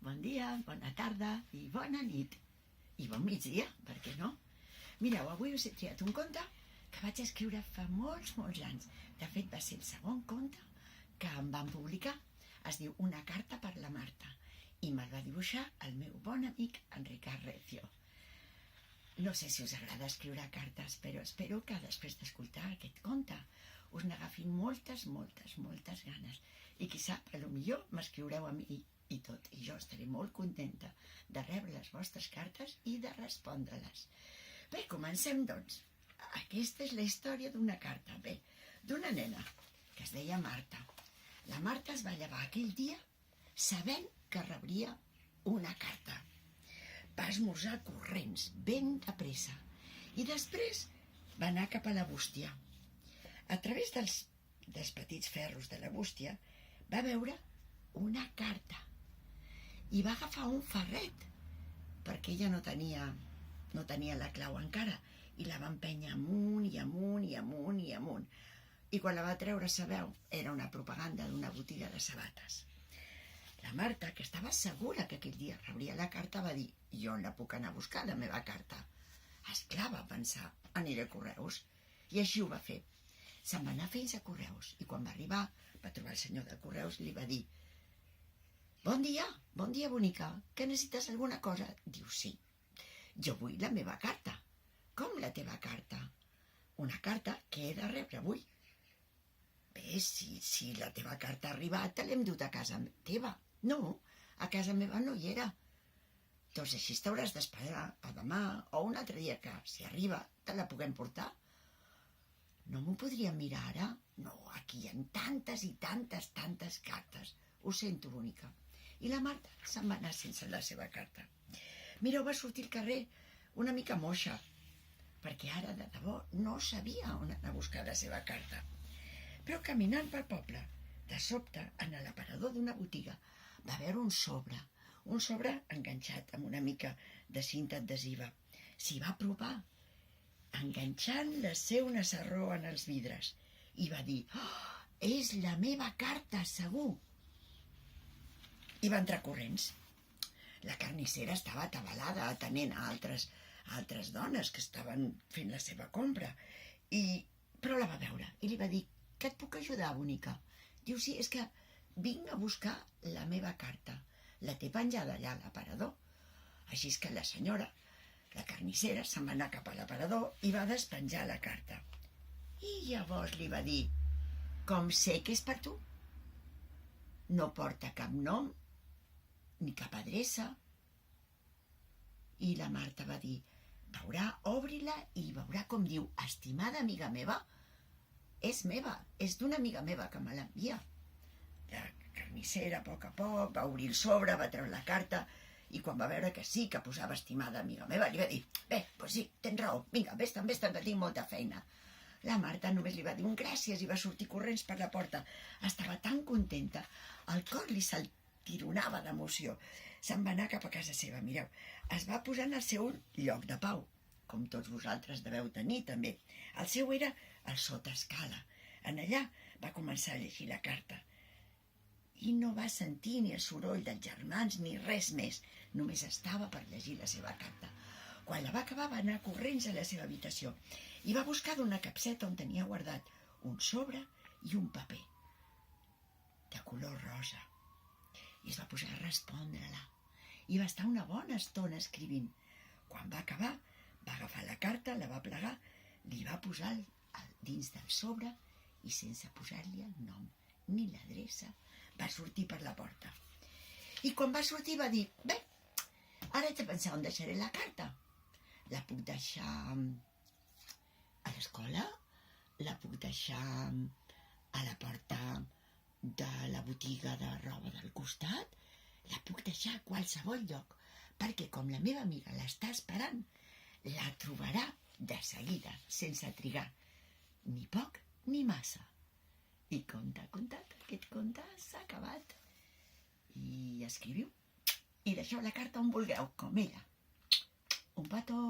bon dia, bona tarda i bona nit. I bon migdia, per què no? Mireu, avui us he triat un conte que vaig escriure fa molts anys. De fet, va ser el segon conte que em van publicar. Es diu Una carta per la Marta i me'l va dibuixar el meu bon amic Enric Recio. No sé si us agrada escriure cartes, però espero que després d'escoltar aquest conte us n'agafin moltes ganes. I qui sap, potser m'escriureu a mi i tot. I jo estaré molt contenta de rebre les vostres cartes i de respondre-les. Bé, comencem, doncs. Aquesta és la història d'una carta. Bé, d'una nena que es deia Marta. La Marta es va llevar aquell dia sabent que rebria una carta. Va esmorzar corrents, ben de pressa, i després va anar cap a la bústia. A través dels petits ferros de la bústia va veure una carta i va agafar un ferret, perquè ella no tenia la clau encara, i la va empènyer amunt i amunt i amunt i amunt. I quan la va treure, sabeu, era una propaganda d'una botiga de sabates. La Marta, que estava segura que aquell dia rebria la carta, va dir: jo on la puc anar a buscar, la meva carta? Esclar, va pensar, aniré a Correus. I així ho va fer. Se'n va anar fins a Correus i quan va arribar va trobar el senyor de Correus i li va dir: bon dia, bonica, que necessites alguna cosa? Diu: sí, jo vull la meva carta. Com la teva carta? Una carta que he de rebre avui. Bé, si la teva carta ha arribat, te l'hem dut a casa teva. No, a casa meva no hi era. Doncs així t'hauràs d'esperar a demà o un altre dia que, si arriba, te la puguem portar. No m'ho podríem mirar ara? No, aquí hi ha tantes i tantes cartes. Ho sento, bonica. I la Marta se'n va anar sense la seva carta. Mireu, va sortir al carrer una mica moixa, perquè ara de debò no sabia on anar a buscar la seva carta. Però caminant pel poble, de sobte, en l'aparador d'una botiga, va veure un sobre enganxat amb una mica de cinta adhesiva. S'hi va apropar, enganxant-la una sarró en els vidres, i va dir: oh, és la meva carta, segur! I va entrar corrents. La carnissera estava atabalada atenent a altres dones que estaven fent la seva compra, però la va veure i li va dir: què et puc ajudar, bonica? Diu: sí, és que vinc a buscar la meva carta. La té penjada allà a l'aparador. Així és que la senyora, la carnissera, se'n va anar cap a l'aparador i va despenjar la carta. I llavors li va dir: com sé que és per tu? No porta cap nom ni cap adreça. I la Marta va dir: veurà, obri-la i veurà com diu: estimada amiga meva. És meva, és d'una amiga meva que me l'envia. La carnissera, a poc, va obrir el sobre, va treure la carta, i quan va veure que sí, que posava estimada amiga meva, li va dir: bé, doncs sí, tens raó, vinga, vés-te'n, que tinc molta feina. La Marta només li va dir un gràcies i va sortir corrents per la porta. Estava tan contenta, el cor li saltironava d'emoció. Se'n va anar cap a casa seva, mireu. Es va posar en el seu lloc de pau, com tots vosaltres deveu tenir, també. El seu era el sotaescala. En allà va començar a llegir la carta. I no va sentir ni el soroll dels germans ni res més. Només estava per llegir la seva carta. Quan la va acabar, va anar corrents a la seva habitació i va buscar d'una capseta on tenia guardat un sobre i un paper de color rosa. I es va posar a respondre-la. I va estar una bona estona escrivint. Quan va acabar, va agafar la carta, la va plegar, li va posar dins del sobre i sense posar-li el nom ni l'adreça va sortir per la porta. I quan va sortir va dir: bé, ara haig de pensar on deixaré la carta. La puc deixar a l'escola? La puc deixar a la porta de la botiga de roba del costat? La puc deixar a qualsevol lloc, perquè com la meva amiga l'està esperant, la trobarà de seguida, sense trigar ni poc ni massa. I conte, aquest conte s'ha acabat. I escriviu. I deixeu la carta on vulgueu, com ella. Un petó!